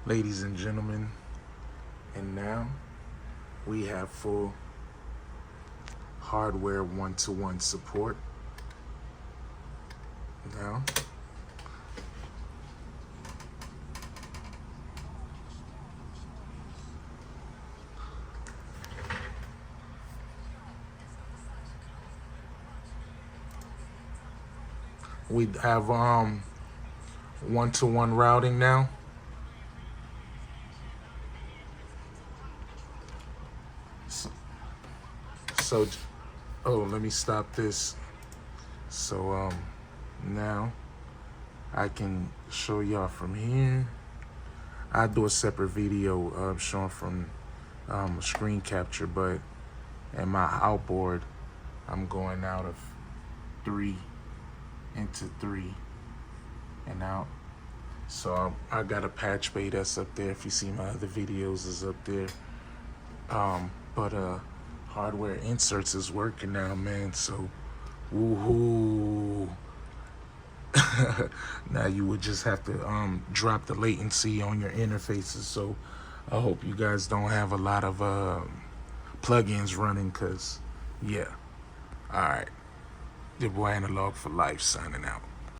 ladies and gentlemen, and now we have full hardware one-to-one support. Now we have one-to-one routing now. So, oh, let me stop this. So now I can show y'all from here. I do a separate video showing from screen capture, but in my outboard, I'm going out of 3 into 3 and out. So I got a patch bay that's up there. If you see my other videos, is up there. But hardware inserts is working now, man. So woohoo. Now you would just have to drop the latency on your interfaces. So I hope you guys don't have a lot of plugins running, cause yeah. All right, your boy Analog for Life signing out.